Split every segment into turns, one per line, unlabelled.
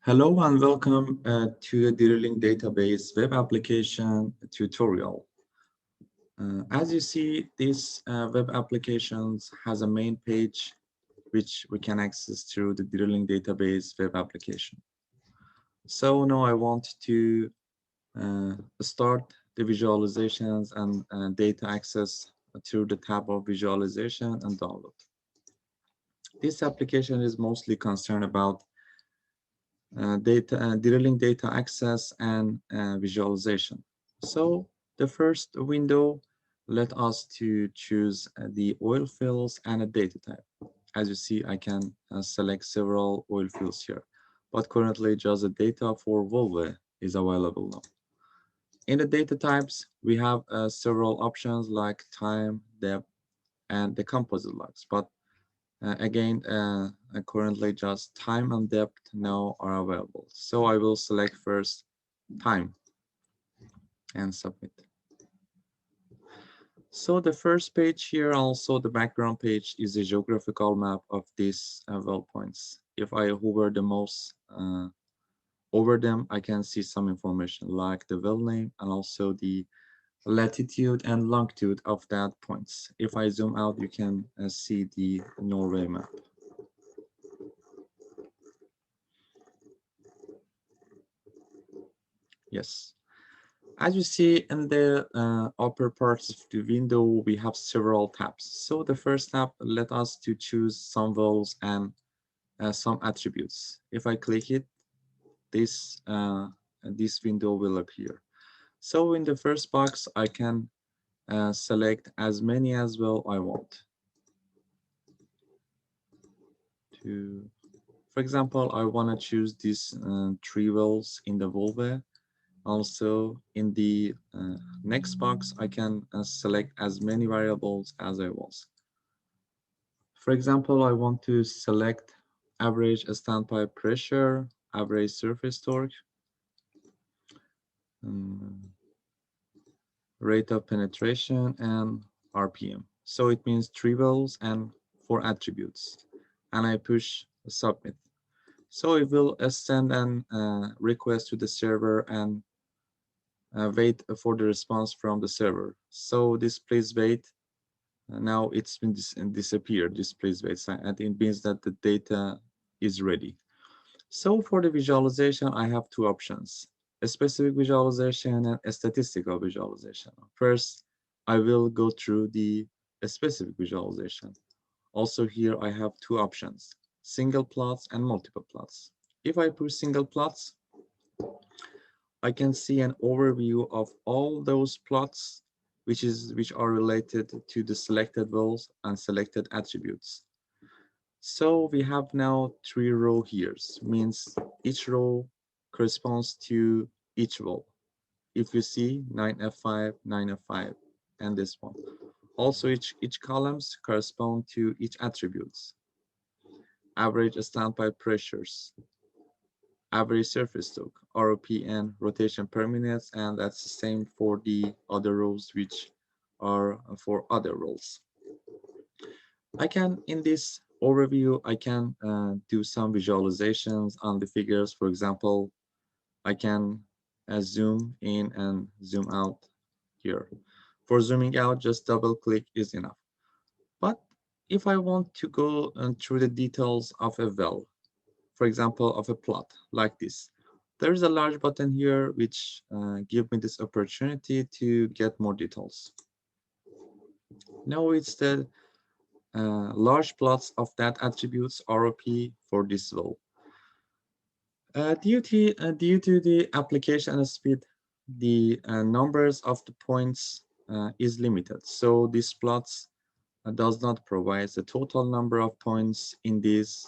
Hello and welcome to the drilling database web application tutorial. As you see, this web applications has a main page which we can access through the drilling database web application. So now I want to start the visualizations and data access through the tab of visualization and download. This application is mostly concerned about drilling data access and visualization. So the first window let us to choose the oil fields and a data type. As you see, I can select several oil fields here, but currently just the data for Volvo is available now. In the data types, we have several options like time, depth, and the composite logs, but again, currently just time and depth now are available. So I will select first time and submit. So the first page here, also the background page, is a geographical map of these well points. If I hover the mouse over them, I can see some information like the well name and also the latitude and longitude of that points. If I zoom out, you can see the Norway map. Yes. As you see in the upper parts of the window, we have several tabs. So the first tab let us to choose some values and some attributes. If I click it, this window will appear. So in the first box, I can select as many as well I want. For example, I want to choose these 3 wells in the Volvo. Also, in the next box, I can select as many variables as I want. For example, I want to select average standpipe pressure, average surface torque, rate of penetration, and RPM. So it means 3 values and 4 attributes. And I push submit. So it will send an request to the server and wait for the response from the server. So this please wait. Now it's been disappeared, this please wait sign, and it means that the data is ready. So for the visualization, I have 2 options, a specific visualization and a statistical visualization. First, I will go through the specific visualization. Also here, I have 2 options, single plots and multiple plots. If I push single plots, I can see an overview of all those plots which are related to the selected wells and selected attributes. So we have now 3 rows here, means each row corresponds to each well. If you see 9F5, 9F5, and this one. Also each columns correspond to each attributes. Average standpipe pressures, average surface torque, ROP, and rotation per minute, and that's the same for the other rows which are for other roles. I can, in this overview, I can do some visualizations on the figures. For example, I can zoom in and zoom out here. For zooming out, just double click is enough. But if I want to go through the details of a well, for example, of a plot like this, there is a large button here which give me this opportunity to get more details. Now it's the large plots of that attributes ROP for this well. Due to the application speed, the numbers of the points is limited. So these plots does not provide the total number of points in these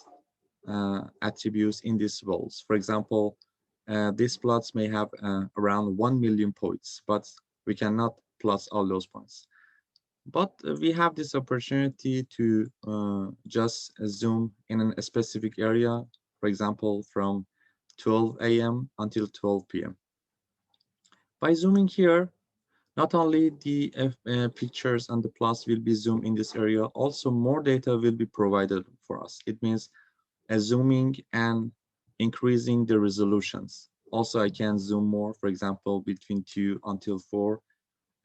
attributes in these wells. For example, these plots may have around 1 million points, but we cannot plot all those points. But we have this opportunity to just zoom in a specific area, for example, from 12 a.m. until 12 p.m. By zooming here, not only the pictures and the plots will be zoomed in this area, also more data will be provided for us. It means zooming and increasing the resolutions. Also, I can zoom more, for example, between 2 until 4,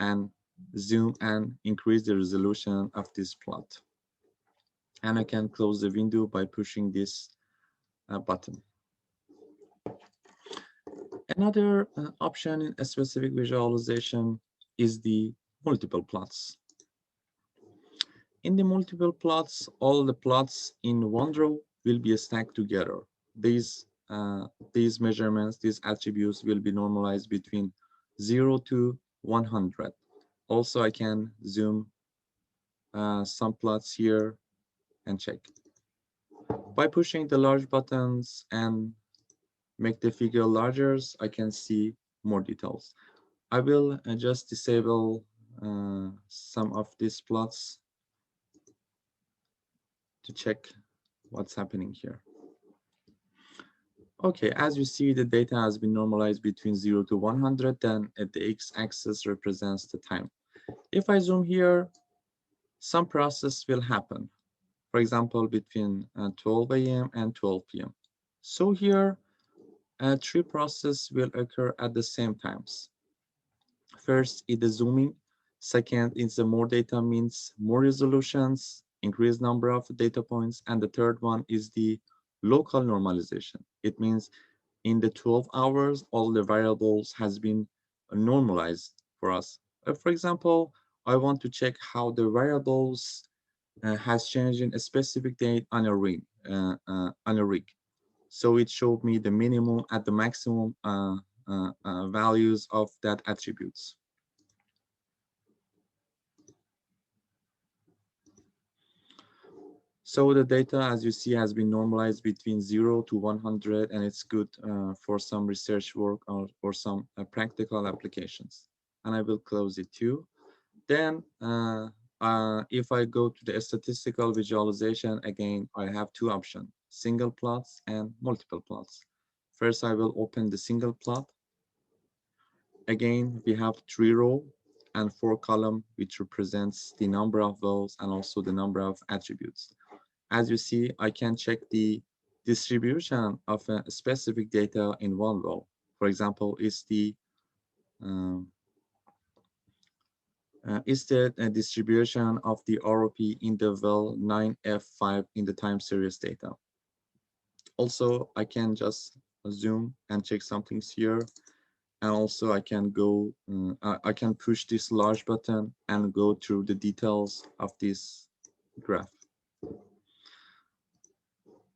and zoom and increase the resolution of this plot. And I can close the window by pushing this button. Another option in a specific visualization is the multiple plots. In the multiple plots, all the plots in one row will be stacked together. These, these measurements, these attributes will be normalized between 0 to 100. Also, I can zoom some plots here and check. By pushing the large buttons and make the figure larger, I can see more details. I will just disable some of these plots to check what's happening here. Okay, as you see, the data has been normalized between 0 to 100, then at the x-axis represents the time. If I zoom here, some process will happen. For example, between 12 a.m. and 12 p.m. So here, 3 processes will occur at the same times. First is the zooming. Second is the more data means more resolutions, increased number of data points. And the third one is the local normalization. It means in the 12 hours, all the variables has been normalized for us. For example, I want to check how the variables has changed in a specific date on a rig. So it showed me the minimum at the maximum values of that attributes. So the data, as you see, has been normalized between 0 to 100, and it's good for some research work or some practical applications. And I will close it too. Then, if I go to the statistical visualization, again, I have 2 options, single plots and multiple plots. First, I will open the single plot. Again, we have 3 row and 4 column, which represents the number of rows and also the number of attributes. As you see, I can check the distribution of a specific data in one row. For example, is the distribution of the ROP in the well 9F5 in the time series data. Also, I can just zoom and check some things here. And also I can go, I can push this large button and go through the details of this graph.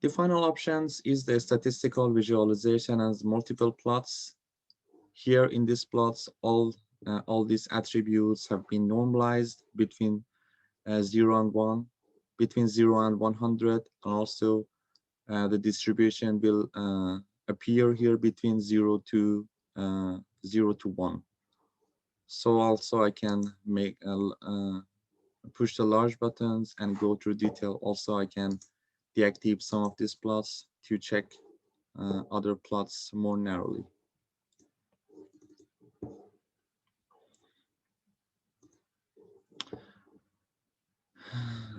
The final options is the statistical visualization as multiple plots. Here in these plots, all these attributes have been normalized between 0 and 1, between 0 and 100, and also the distribution will appear here between 0 to 1. So also I can make push the large buttons and go through detail. Also, I can deactivate some of these plots to check other plots more narrowly.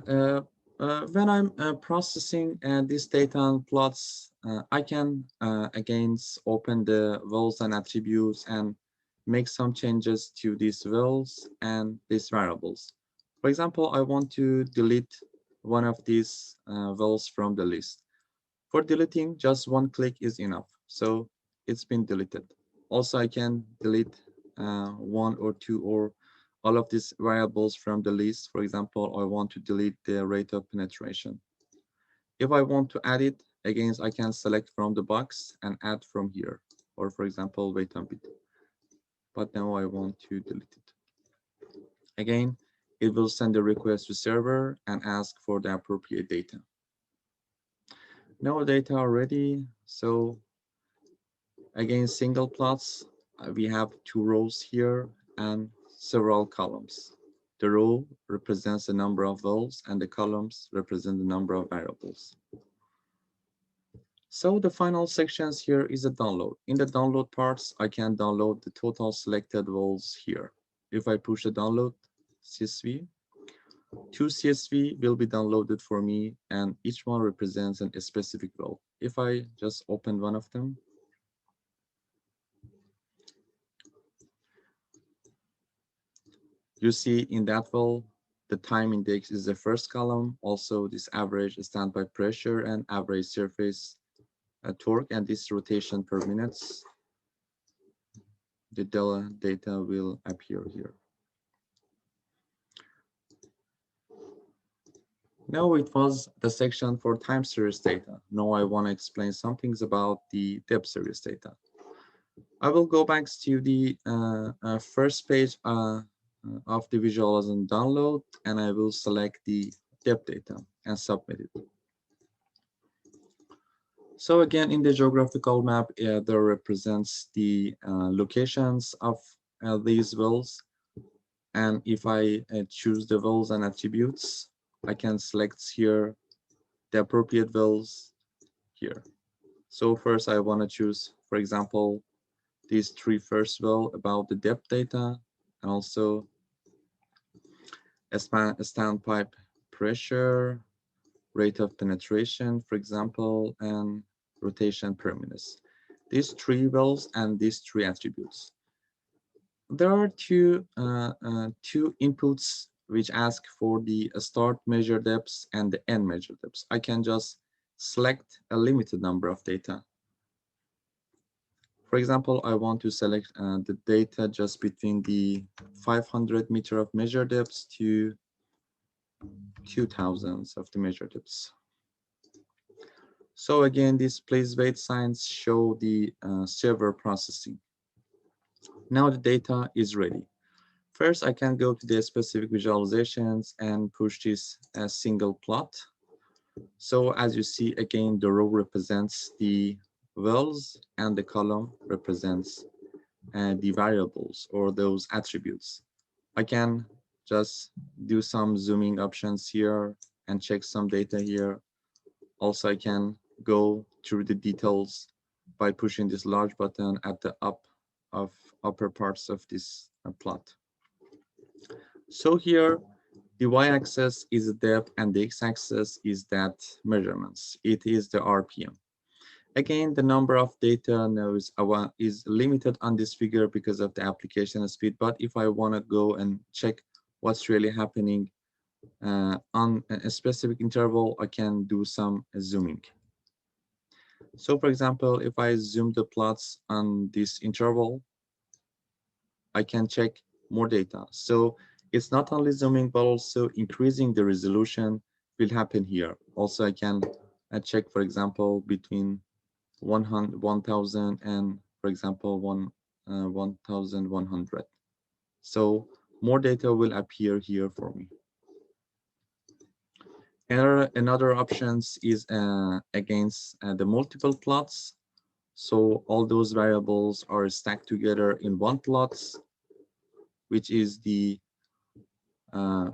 When I'm processing this data and plots, I can again open the roles and attributes and make some changes to these roles and these variables. For example, I want to delete one of these roles from the list. For deleting, just one click is enough. So it's been deleted. Also, I can delete 1 or 2 or all of these variables from the list. For example, I want to delete the rate of penetration. If I want to add it, again, I can select from the box and add from here. Or for example, wait a bit. But now I want to delete it. Again, it will send a request to server and ask for the appropriate data. No data already. So again, single plots, we have 2 rows here and several columns. The row represents the number of rows and the columns represent the number of variables. So the final sections here is a download. In the download parts, I can download the total selected rows here. If I push the download CSV, Two CSV will be downloaded for me, and each one represents a specific well. If I just open one of them, you see in that well, the time index is the first column. Also, this average standby pressure and average surface torque, and this rotation per minutes. The data will appear here. Now it was the section for time series data. Now I want to explain some things about the depth series data. I will go back to the first page of the visualization download, and I will select the depth data and submit it. So again, in the geographical map, there represents the locations of these wells. And if I choose the wells and attributes, I can select here the appropriate wells here. So first I want to choose, for example, these three first well about the depth data, and also a standpipe pressure, rate of penetration, for example, and rotation per minute. These three wells and these three attributes. There are two inputs which ask for the start measure depths and the end measure depths. I can just select a limited number of data. For example, I want to select the data just between the 500 meter of measure depths to 2000 of the measure depths. So again, these place wait signs show the server processing. Now the data is ready. First, I can go to the specific visualizations and push this as single plot. So as you see, again, the row represents the wells and the column represents the variables or those attributes. I can just do some zooming options here and check some data here. Also, I can go through the details by pushing this large button at the upper parts of this plot. So here, the y-axis is the depth and the x-axis is that measurements. It is the RPM. Again, the number of data now is limited on this figure because of the application speed. But if I want to go and check what's really happening on a specific interval, I can do some zooming. So for example, if I zoom the plots on this interval, I can check more data. So it's not only zooming, but also increasing the resolution will happen here. Also, I can check, for example, between 1000 and, for example, 1100. So more data will appear here for me. Another options is against the multiple plots. So all those variables are stacked together in one plot, which is the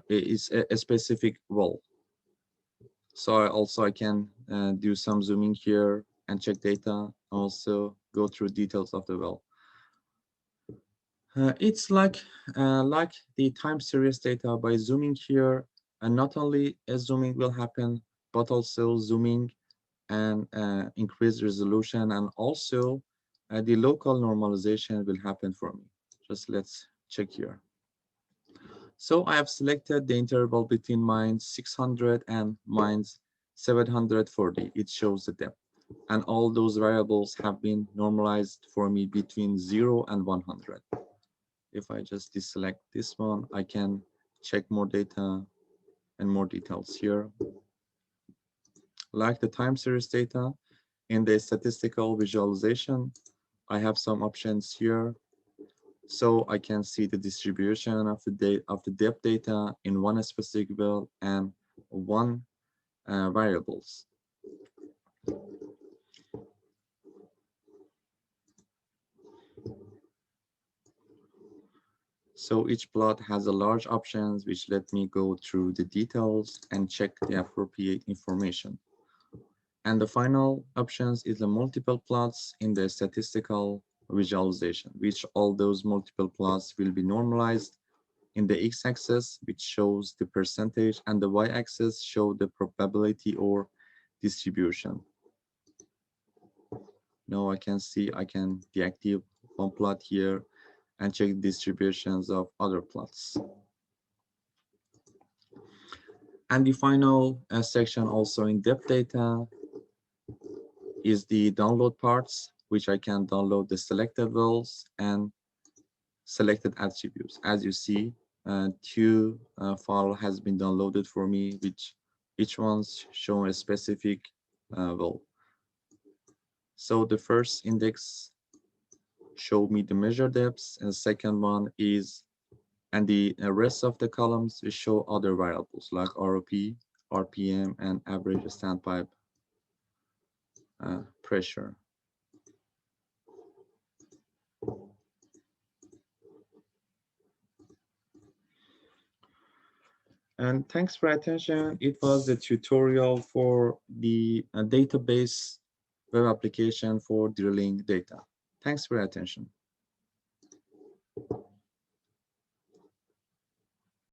is a specific well. So I can do some zooming here and check data. Also go through details of the well. It's like the time series data. By zooming here, and not only a zooming will happen, but also zooming and increase resolution, and also the local normalization will happen for me. Just let's check here. So I have selected the interval between -600 and -740. It shows the depth. And all those variables have been normalized for me between 0 and 100. If I just deselect this one, I can check more data and more details here. Like the time series data, in the statistical visualization, I have some options here. So I can see the distribution of the depth data in one specific well and one variables. So each plot has a large options which let me go through the details and check the appropriate information. And the final options is the multiple plots in the statistical visualization, which all those multiple plots will be normalized in the x-axis, which shows the percentage, and the y-axis show the probability or distribution. Now I can see I can deactivate one plot here and check distributions of other plots. And the final section, also in depth data, is the download parts, which I can download the selected wells and selected attributes. As you see, two file has been downloaded for me, which each one's show a specific well. So the first index show me the measure depths, and the second one is, and the rest of the columns will show other variables like ROP, RPM, and average standpipe pressure. And thanks for attention. It was a tutorial for the database web application for drilling data. Thanks for your attention.